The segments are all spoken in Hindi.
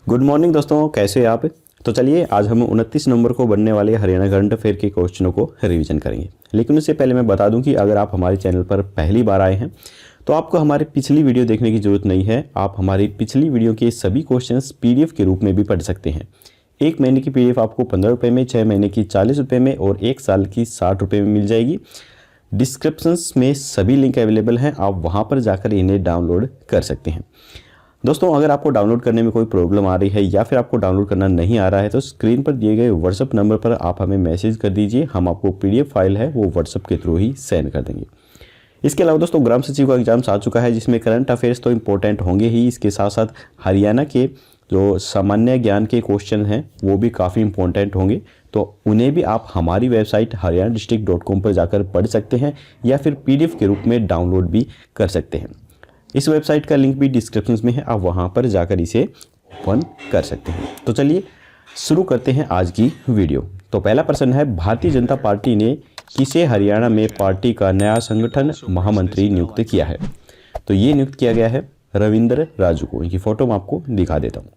गुड मॉर्निंग दोस्तों, कैसे हैं आप। तो चलिए आज हम 29 नवंबर को बनने वाले हरियाणा करंट अफेयर के क्वेश्चनों को रिवीजन करेंगे। लेकिन उससे पहले मैं बता दूं कि अगर आप हमारे चैनल पर पहली बार आए हैं तो आपको हमारी पिछली वीडियो देखने की ज़रूरत नहीं है। आप हमारी पिछली वीडियो के सभी क्वेश्चंस पीडीएफ के रूप में भी पढ़ सकते हैं। 1 महीने की पीडीएफ आपको 15 रुपये में, 6 महीने की 40 रुपये में और 1 साल की 60 रुपये में मिल जाएगी। डिस्क्रिप्शंस में सभी लिंक अवेलेबल हैं, आप वहाँ पर जाकर इन्हें डाउनलोड कर सकते हैं। दोस्तों, अगर आपको डाउनलोड करने में कोई प्रॉब्लम आ रही है या फिर आपको डाउनलोड करना नहीं आ रहा है तो स्क्रीन पर दिए गए व्हाट्सएप नंबर पर आप हमें मैसेज कर दीजिए। हम आपको पीडीएफ फाइल है वो व्हाट्सएप के थ्रू ही सेंड कर देंगे। इसके अलावा दोस्तों, ग्राम सचिव का एग्जाम्स आ चुका है जिसमें करंट अफेयर्स तो इंपॉर्टेंट होंगे ही, इसके साथ साथ हरियाणा के जो सामान्य ज्ञान के क्वेश्चन हैं वो भी काफ़ी इंपॉर्टेंट होंगे। तो उन्हें भी आप हमारी वेबसाइट haryana.com पर जाकर पढ़ सकते हैं या फिर पीडीएफ के रूप में डाउनलोड भी कर सकते हैं। इस वेबसाइट का लिंक भी डिस्क्रिप्शन में है, आप वहां पर जाकर इसे ओपन कर सकते हैं। तो चलिए शुरू करते हैं आज की वीडियो। तो पहला प्रश्न है, भारतीय जनता पार्टी ने किसे हरियाणा में पार्टी का नया संगठन महामंत्री नियुक्त किया है। तो ये नियुक्त किया गया है रविंद्र राजू को। इनकी फोटो मैं आपको दिखा देता हूँ।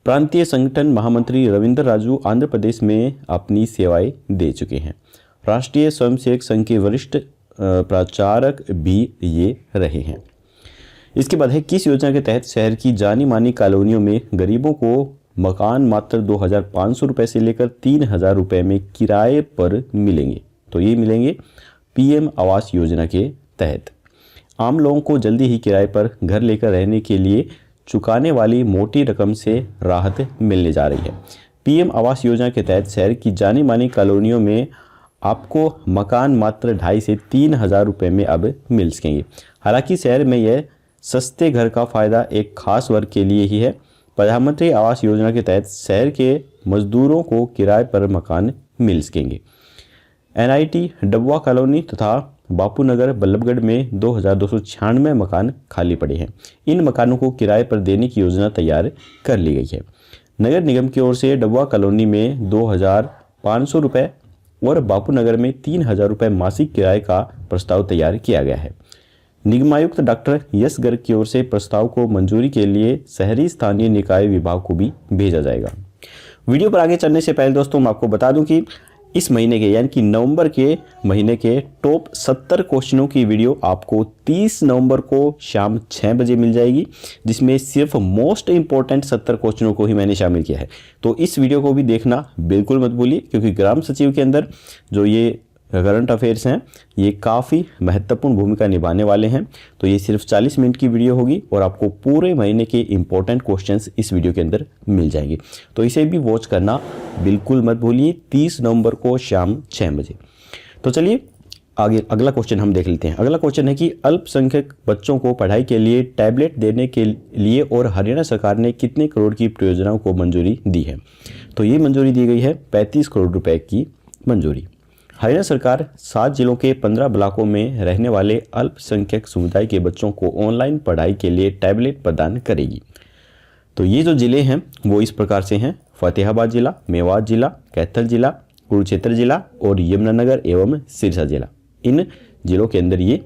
प्रांतीय संगठन महामंत्री रविंद्र राजू आंध्र प्रदेश में अपनी सेवाएं दे चुके हैं। राष्ट्रीय स्वयंसेवक संघ के वरिष्ठ प्रचारक भी ये रहे हैं। इसके बाद है, किस योजना के तहत शहर की जानी मानी कॉलोनियों में गरीबों को मकान मात्र 2,500 रुपये से लेकर 3,000 रुपये में किराए पर मिलेंगे। तो ये मिलेंगे पीएम आवास योजना के तहत। आम लोगों को जल्दी ही किराए पर घर लेकर रहने के लिए चुकाने वाली मोटी रकम से राहत मिलने जा रही है। पीएम आवास योजना के तहत शहर की जानी मानी कॉलोनियों में आपको मकान मात्र 2,500 से 3,000 रुपये में अब मिल सकेंगे। हालांकि शहर में यह सस्ते घर का फ़ायदा एक खास वर्ग के लिए ही है। प्रधानमंत्री आवास योजना के तहत शहर के मजदूरों को किराए पर मकान मिल सकेंगे। एनआईटी डबवा कॉलोनी तथा बापू नगर बल्लभगढ़ में 2,296 मकान खाली पड़े हैं। इन मकानों को किराए पर देने की योजना तैयार कर ली गई है। नगर निगम की ओर से डबवा कॉलोनी में 2,500 रुपये और बापू नगर में 3,000 रुपये मासिक किराए का प्रस्ताव तैयार किया गया है। निगमायुक्त डॉक्टर यश गर्ग की ओर से प्रस्ताव को मंजूरी के लिए शहरी स्थानीय निकाय विभाग को भी भेजा जाएगा। वीडियो पर आगे चलने से पहले दोस्तों मैं आपको बता दूं कि इस महीने के यानी कि नवंबर के महीने के टॉप 70 क्वेश्चनों की वीडियो आपको 30 नवंबर को शाम 6 बजे मिल जाएगी, जिसमें सिर्फ मोस्ट इंपॉर्टेंट 70 क्वेश्चनों को ही मैंने शामिल किया है। तो इस वीडियो को भी देखना बिल्कुल मत भूलिए, क्योंकि ग्राम सचिव के अंदर जो ये करंट अफेयर्स हैं ये काफ़ी महत्वपूर्ण भूमिका निभाने वाले हैं। तो ये सिर्फ 40 मिनट की वीडियो होगी और आपको पूरे महीने के इंपॉर्टेंट क्वेश्चंस इस वीडियो के अंदर मिल जाएंगे। तो इसे भी वॉच करना बिल्कुल मत भूलिए 30 नवंबर को शाम 6 बजे। तो चलिए आगे अगला क्वेश्चन हम देख लेते हैं। अगला क्वेश्चन है कि अल्पसंख्यक बच्चों को पढ़ाई के लिए टैबलेट देने के लिए और हरियाणा सरकार ने कितने करोड़ की परियोजनाओं को मंजूरी दी है। तो ये मंजूरी दी गई है 35 करोड़ रुपए की मंजूरी। हरियाणा सरकार 7 जिलों के 15 ब्लॉकों में रहने वाले अल्पसंख्यक समुदाय के बच्चों को ऑनलाइन पढ़ाई के लिए टैबलेट प्रदान करेगी। तो ये जो जिले हैं वो इस प्रकार से हैं: फतेहाबाद जिला, मेवात जिला, कैथल जिला, कुरुक्षेत्र जिला और यमुनानगर एवं सिरसा जिला। इन जिलों के अंदर ये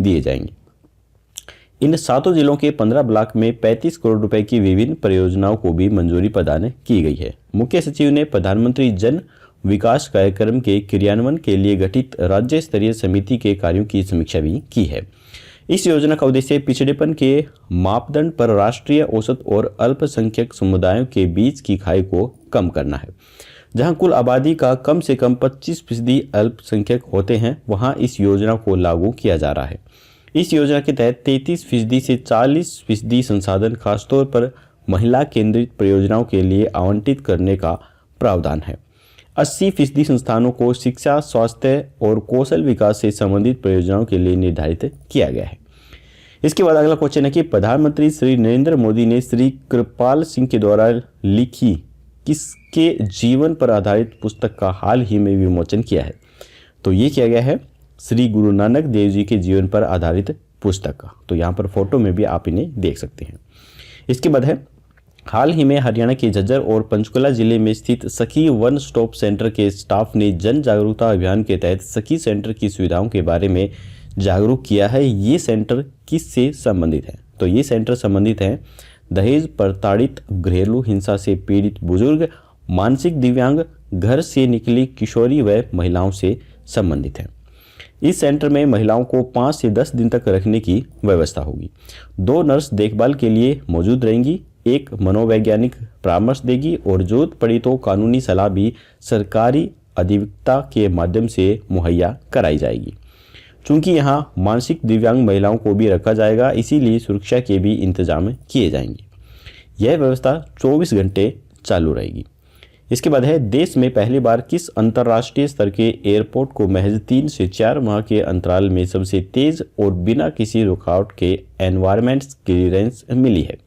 दिए जाएंगे। इन 7 जिलों के 15 ब्लॉक में 35 करोड़ रुपए की विभिन्न परियोजनाओं को भी मंजूरी प्रदान की गई है। मुख्य सचिव ने प्रधानमंत्री जन विकास कार्यक्रम के क्रियान्वयन के लिए गठित राज्य स्तरीय समिति के कार्यों की समीक्षा भी की है। इस योजना का उद्देश्य पिछड़ेपन के मापदंड पर राष्ट्रीय औसत और अल्पसंख्यक समुदायों के बीच की खाई को कम करना है। जहां कुल आबादी का कम से कम 25% अल्पसंख्यक होते हैं, वहां इस योजना को लागू किया जा रहा है। इस योजना के तहत 33% से 40% संसाधन खासतौर पर महिला केंद्रित परियोजनाओं के लिए आवंटित करने का प्रावधान है। 80% संस्थानों को शिक्षा, स्वास्थ्य और कौशल विकास से संबंधित परियोजनाओं के लिए निर्धारित किया गया है। इसके बाद अगला क्वेश्चन है कि प्रधानमंत्री श्री नरेंद्र मोदी ने श्री कृपाल सिंह के द्वारा लिखी किसके जीवन पर आधारित पुस्तक का हाल ही में विमोचन किया है। तो ये किया गया है श्री गुरु नानक देव जी के जीवन पर आधारित पुस्तक का। तो यहाँ पर फोटो में भी आप इन्हें देख सकते हैं। इसके बाद है, हाल ही में हरियाणा के झज्जर और पंचकुला जिले में स्थित सखी वन स्टॉप सेंटर के स्टाफ ने जन जागरूकता अभियान के तहत सखी सेंटर की सुविधाओं के बारे में जागरूक किया है। ये सेंटर किससे संबंधित है। तो ये सेंटर संबंधित है दहेज, प्रताड़ित, घरेलू हिंसा से पीड़ित बुजुर्ग, मानसिक दिव्यांग, घर से निकली किशोरी व महिलाओं से संबंधित है। इस सेंटर में महिलाओं को 5 से 10 दिन तक रखने की व्यवस्था होगी। 2 नर्स देखभाल के लिए मौजूद रहेंगी, एक मनोवैज्ञानिक परामर्श देगी और जरूरत पड़ी तो कानूनी सलाह भी सरकारी अधिवक्ता के माध्यम से मुहैया कराई जाएगी। चूंकि यहाँ मानसिक दिव्यांग महिलाओं को भी रखा जाएगा, इसीलिए सुरक्षा के भी इंतजाम किए जाएंगे। यह व्यवस्था 24 घंटे चालू रहेगी। इसके बाद है, देश में पहली बार किस अंतर्राष्ट्रीय स्तर के एयरपोर्ट को महज 3 से 4 माह के अंतराल में सबसे तेज और बिना किसी रुकावट के एनवायरमेंट क्लियरेंस मिली है?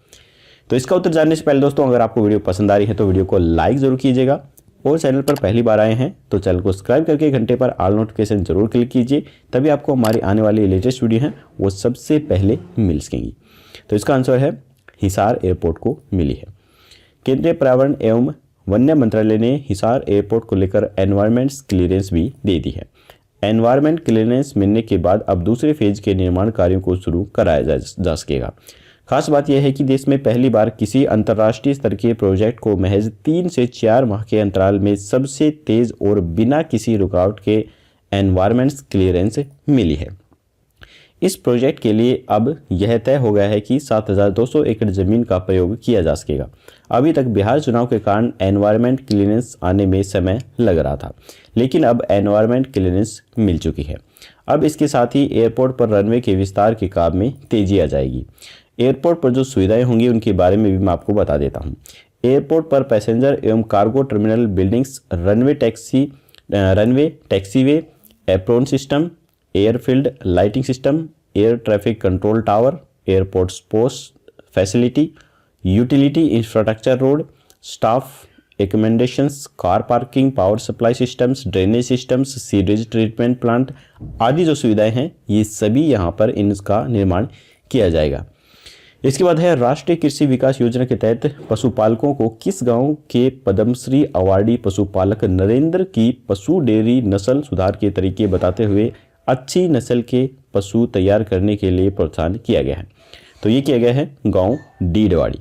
तो इसका उत्तर जानने से पहले दोस्तों, अगर आपको वीडियो पसंद आ रही है तो वीडियो को लाइक जरूर कीजिएगा और चैनल पर पहली बार आए हैं तो चैनल को सब्सक्राइब करके घंटे पर ऑल नोटिफिकेशन जरूर क्लिक कीजिए, तभी आपको हमारी आने वाली लेटेस्ट वीडियो हैं वो सबसे पहले मिल सकेंगी। तो इसका आंसर है हिसार एयरपोर्ट को मिली है। केंद्रीय पर्यावरण एवं वन्य मंत्रालय ने हिसार एयरपोर्ट को लेकर एनवायरमेंट क्लियरेंस भी दे दी है। एनवायरमेंट क्लियरेंस मिलने के बाद अब दूसरे फेज के निर्माण कार्यों को शुरू कराया जा सकेगा। खास बात यह है कि देश में पहली बार किसी अंतर्राष्ट्रीय स्तर के प्रोजेक्ट को महज 3 से 4 माह के अंतराल में सबसे तेज और बिना किसी रुकावट के एनवायरमेंट क्लियरेंस मिली है। इस प्रोजेक्ट के लिए अब यह तय हो गया है कि 7,200 एकड़ जमीन का प्रयोग किया जा सकेगा। अभी तक बिहार चुनाव के कारण एनवायरमेंट क्लियरेंस आने में समय लग रहा था, लेकिन अब एनवायरमेंट क्लियरेंस मिल चुकी है। अब इसके साथ ही एयरपोर्ट पर रनवे के विस्तार के काम में तेजी आ जाएगी। एयरपोर्ट पर जो सुविधाएं होंगी उनके बारे में भी मैं आपको बता देता हूं। एयरपोर्ट पर पैसेंजर एवं cargo terminal buildings, runway taxiway, apron system, airfield lighting system, air traffic control tower, airport sports facility, utility infrastructure road, staff accommodations, car parking, power supply systems, drainage systems, sewage treatment plant आदि जो सुविधाएं हैं ये सभी यहाँ पर इनका निर्माण किया जाएगा। इसके बाद है, राष्ट्रीय कृषि विकास योजना के तहत पशुपालकों को किस गांव के पद्मश्री अवार्डी पशुपालक नरेंद्र की पशु डेयरी नस्ल सुधार के तरीके बताते हुए अच्छी नस्ल के पशु तैयार करने के लिए प्रोत्साहन किया गया है? तो ये किया गया है गांव डीडवाड़ी।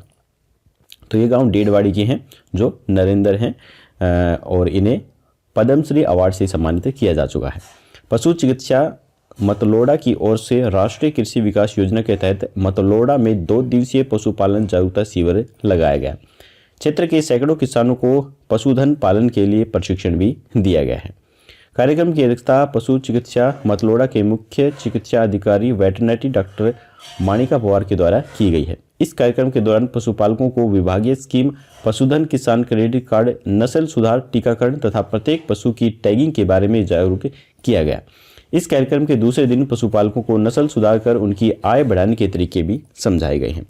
तो ये गांव डीडवाड़ी के हैं जो नरेंद्र हैं और इन्हें पद्मश्री अवार्ड से सम्मानित किया जा चुका है। पशु चिकित्सा मतलोड़ा की ओर से राष्ट्रीय कृषि विकास योजना के तहत मतलोड़ा में 2 दिवसीय पशुपालन जागरूकता शिविर लगाया गया। क्षेत्र के सैकड़ों किसानों को पशुधन पालन के लिए प्रशिक्षण भी दिया गया है। कार्यक्रम की अध्यक्षता पशु चिकित्सा मतलोड़ा के मुख्य चिकित्सा अधिकारी वेटरनरी डॉक्टर मानिका पवार के द्वारा की गई है। इस कार्यक्रम के दौरान पशुपालकों को विभागीय स्कीम, पशुधन किसान क्रेडिट कार्ड, नस्ल सुधार, टीकाकरण तथा प्रत्येक पशु की टैगिंग के बारे में जागरूक किया गया। इस कार्यक्रम के दूसरे दिन पशुपालकों को नस्ल सुधार कर उनकी आय बढ़ाने के तरीके भी समझाए गए हैं।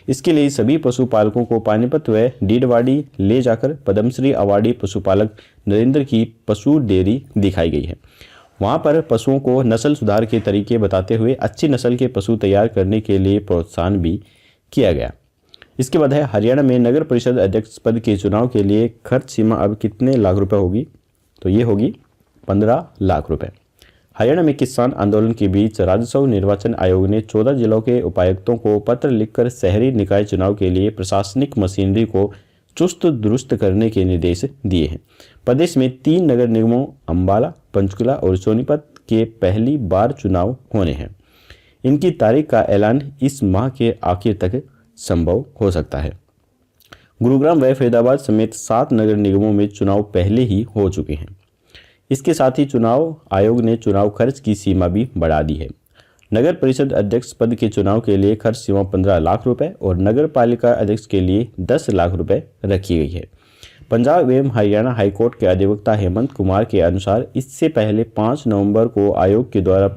इसके लिए सभी पशुपालकों को पानीपत व डीडवाड़ी ले जाकर पद्मश्री अवार्डी पशुपालक नरेंद्र की पशु डेयरी दिखाई गई है। वहां पर पशुओं को नस्ल सुधार के तरीके बताते हुए अच्छी नस्ल के पशु तैयार करने के लिए प्रोत्साहन भी किया गया। इसके बाद है, हरियाणा में नगर परिषद अध्यक्ष पद के चुनाव के लिए खर्च सीमा अब कितने लाख रुपए होगी? तो ये होगी 15 लाख रुपए। हरियाणा में किसान आंदोलन के बीच राजस्व निर्वाचन आयोग ने 14 जिलों के उपायुक्तों को पत्र लिखकर शहरी निकाय चुनाव के लिए प्रशासनिक मशीनरी को चुस्त दुरुस्त करने के निर्देश दिए हैं। प्रदेश में 3 नगर निगमों अंबाला, पंचकुला और सोनीपत के पहली बार चुनाव होने हैं। इनकी तारीख का ऐलान इस माह के आखिर तक संभव हो सकता है। गुरुग्राम व फरीदाबाद समेत 7 नगर निगमों में चुनाव पहले ही हो चुके हैं। इसके साथ ही चुनाव आयोग ने चुनाव खर्च की सीमा भी बढ़ा दी है। नगर परिषद अध्यक्ष पद के चुनाव के लिए खर्च सीमा 15 लाख रुपए और नगर पालिका अध्यक्ष के लिए 10 लाख रुपए रखी गई है। पंजाब एवं हरियाणा हाईकोर्ट के अधिवक्ता हेमंत कुमार के अनुसार इससे पहले 5 नवंबर को आयोग के द्वारा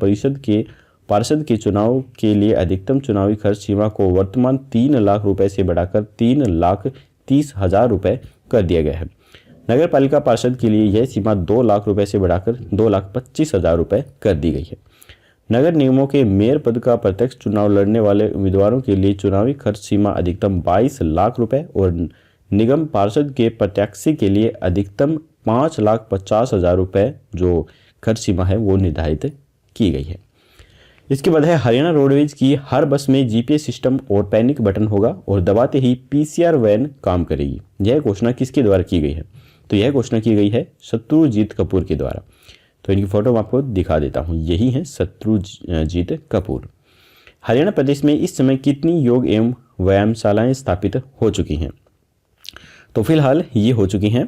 पार्षद के चुनाव के लिए अधिकतम चुनावी खर्च सीमा को वर्तमान 3 लाख रुपए से बढ़ाकर 3,30,000 रुपए कर दिया गया है। नगर पालिका पार्षद के लिए यह सीमा 2 लाख रुपए से बढ़ाकर 2,25,000 रुपए कर दी गई है। नगर निगमों के मेयर पद का प्रत्यक्ष चुनाव लड़ने वाले उम्मीदवारों के लिए चुनावी खर्च सीमा अधिकतम 22 लाख रुपए और निगम पार्षद के प्रत्याशी के लिए अधिकतम 5,50,000 रुपए जो खर्च सीमा है वो निर्धारित की गई है। इसके बाद है हरियाणा रोडवेज की हर बस में जीपीएस सिस्टम और पैनिक बटन होगा और दबाते ही पीसीआर वैन काम करेगी। यह घोषणा किसके द्वारा की गई है? तो यह घोषणा की गई है शत्रुजीत कपूर के द्वारा। तो इनकी फोटो मैं आपको दिखा देता हूँ, यही है शत्रुजीत कपूर। हरियाणा प्रदेश में इस समय कितनी योग एवं व्यायामशालाएं स्थापित हो चुकी हैं? तो फिलहाल ये हो चुकी हैं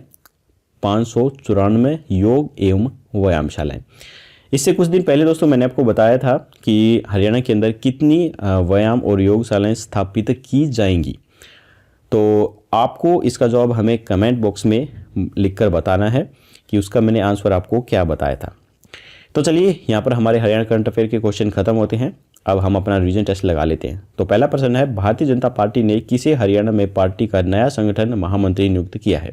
594 योग एवं व्यायामशालाएं। इससे कुछ दिन पहले दोस्तों मैंने आपको बताया था कि हरियाणा के अंदर कितनी व्यायाम और योगशालाएं स्थापित की जाएंगी। तो आपको इसका जवाब हमें कमेंट बॉक्स में लिखकर बताना है कि उसका मैंने आंसर आपको क्या बताया था। तो चलिए यहाँ पर हमारे हरियाणा करंट अफेयर के क्वेश्चन खत्म होते हैं। अब हम अपना रिवीजन टेस्ट लगा लेते हैं। तो पहला प्रश्न है, भारतीय जनता पार्टी ने किसे हरियाणा में पार्टी का नया संगठन महामंत्री नियुक्त किया है?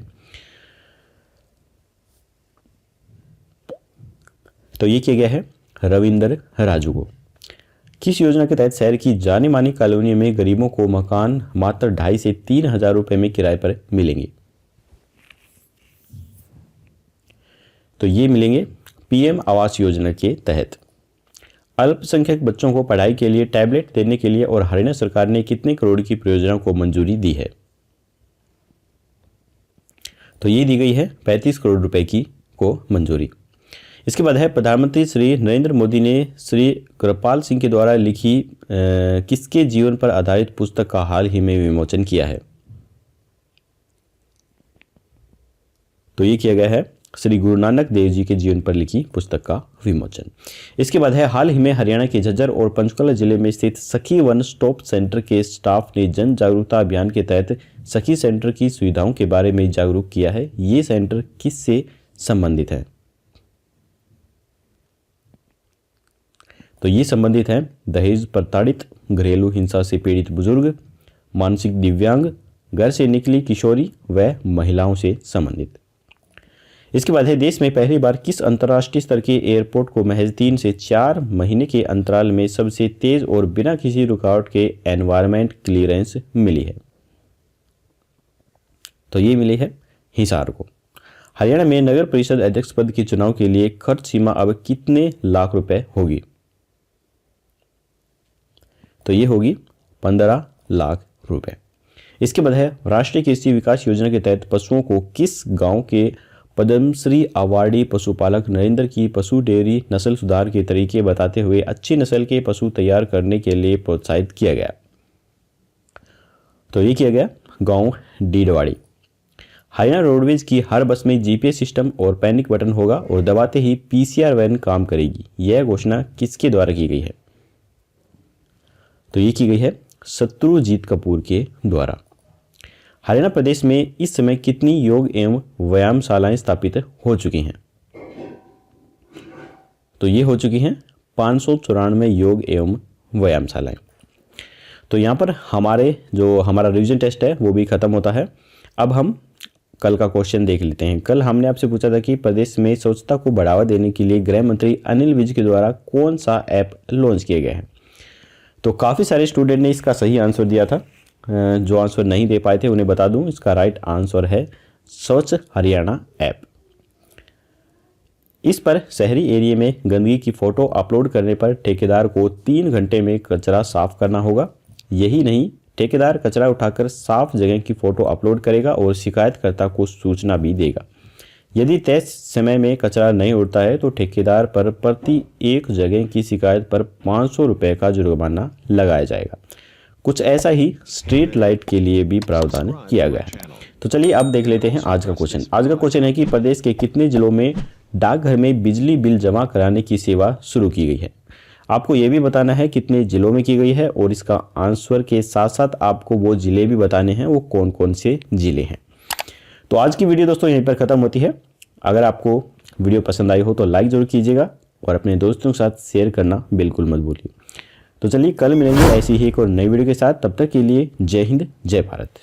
तो ये किया गया है रविंद्र राजू को। किस योजना के तहत शहर की जानी मानी कॉलोनी में गरीबों को मकान मात्र 2,500 से 3,000 रुपए में किराए पर मिलेंगे? तो ये मिलेंगे पीएम आवास योजना के तहत। अल्पसंख्यक बच्चों को पढ़ाई के लिए टैबलेट देने के लिए और हरियाणा सरकार ने कितने करोड़ की परियोजना को मंजूरी दी है? तो ये दी गई है 35 करोड़ रुपए की को मंजूरी। इसके बाद है, प्रधानमंत्री श्री नरेंद्र मोदी ने श्री कृपाल सिंह के द्वारा लिखी किसके जीवन पर आधारित पुस्तक का हाल ही में विमोचन किया है? तो ये किया गया है श्री गुरु नानक देव जी के जीवन पर लिखी पुस्तक का विमोचन। इसके बाद है, हाल ही में हरियाणा के झज्जर और पंचकुला जिले में स्थित सखी वन स्टॉप सेंटर के स्टाफ ने जन जागरूकता अभियान के तहत सखी सेंटर की सुविधाओं के बारे में जागरूक किया है। ये सेंटर किससे संबंधित है? तो ये संबंधित है दहेज प्रताड़ित, घरेलू हिंसा से पीड़ित बुजुर्ग, मानसिक दिव्यांग, घर से निकली किशोरी व महिलाओं से संबंधित। इसके बाद है, देश में पहली बार किस अंतर्राष्ट्रीय स्तर के एयरपोर्ट को महज 3 से 4 महीने के अंतराल में सबसे तेज और बिना किसी रुकावट के एनवायरमेंट क्लियरेंस मिली है? तो ये मिली है हिसार को। हरियाणा में नगर परिषद अध्यक्ष पद के चुनाव के लिए खर्च सीमा अब कितने लाख रुपए होगी? तो ये होगी 15 लाख रुपए। इसके बाद है, राष्ट्रीय कृषि विकास योजना के तहत पशुओं को किस गांव के पद्मश्री अवार्डी पशुपालक नरेंद्र की पशु डेयरी नस्ल सुधार के तरीके बताते हुए अच्छी नस्ल के पशु तैयार करने के लिए प्रोत्साहित किया गया? तो ये किया गया गांव डीडवाड़ी। हरियाणा रोडवेज की हर बस में जीपीएस सिस्टम और पैनिक बटन होगा और दबाते ही पीसीआर वैन काम करेगी। यह घोषणा किसके द्वारा की गई है? तो ये की गई है शत्रुजीत कपूर के द्वारा। हरियाणा प्रदेश में इस समय कितनी योग एवं व्यायामशालाएं स्थापित हो चुकी हैं? तो ये हो चुकी हैं 594 योग एवं व्यायामशालाएं। तो यहाँ पर हमारा रिवीजन टेस्ट है वो भी खत्म होता है। अब हम कल का क्वेश्चन देख लेते हैं। कल हमने आपसे पूछा था कि प्रदेश में स्वच्छता को बढ़ावा देने के लिए गृह मंत्री अनिल विज के द्वारा कौन सा ऐप लॉन्च किया गया है? तो काफ़ी सारे स्टूडेंट ने इसका सही आंसर दिया था। जो आंसर नहीं दे पाए थे उन्हें बता दूं, इसका राइट आंसर है स्वच्छ हरियाणा ऐप। इस पर शहरी एरिया में गंदगी की फोटो अपलोड करने पर ठेकेदार को 3 घंटे में कचरा साफ करना होगा। यही नहीं, ठेकेदार कचरा उठाकर साफ जगह की फोटो अपलोड करेगा और शिकायतकर्ता को सूचना भी देगा। यदि तय समय में कचरा नहीं उठता है तो ठेकेदार पर प्रति एक जगह की शिकायत पर 500 रुपये का जुर्माना लगाया जाएगा। कुछ ऐसा ही स्ट्रीट लाइट के लिए भी प्रावधान किया गया है। तो चलिए अब देख लेते हैं आज का क्वेश्चन। आज का क्वेश्चन है कि प्रदेश के कितने जिलों में डाकघर में बिजली बिल जमा कराने की सेवा शुरू की गई है? आपको ये भी बताना है कितने जिलों में की गई है और इसका आंसर के साथ साथ आपको वो जिले भी बताने हैं, वो कौन कौन से जिले हैं। तो आज की वीडियो दोस्तों यहीं पर ख़त्म होती है। अगर आपको वीडियो पसंद आई हो तो लाइक ज़रूर कीजिएगा और अपने दोस्तों के साथ शेयर करना बिल्कुल मत भूलिए। तो चलिए कल मिलेंगे ऐसी ही एक और नई वीडियो के साथ। तब तक के लिए जय हिंद, जय भारत।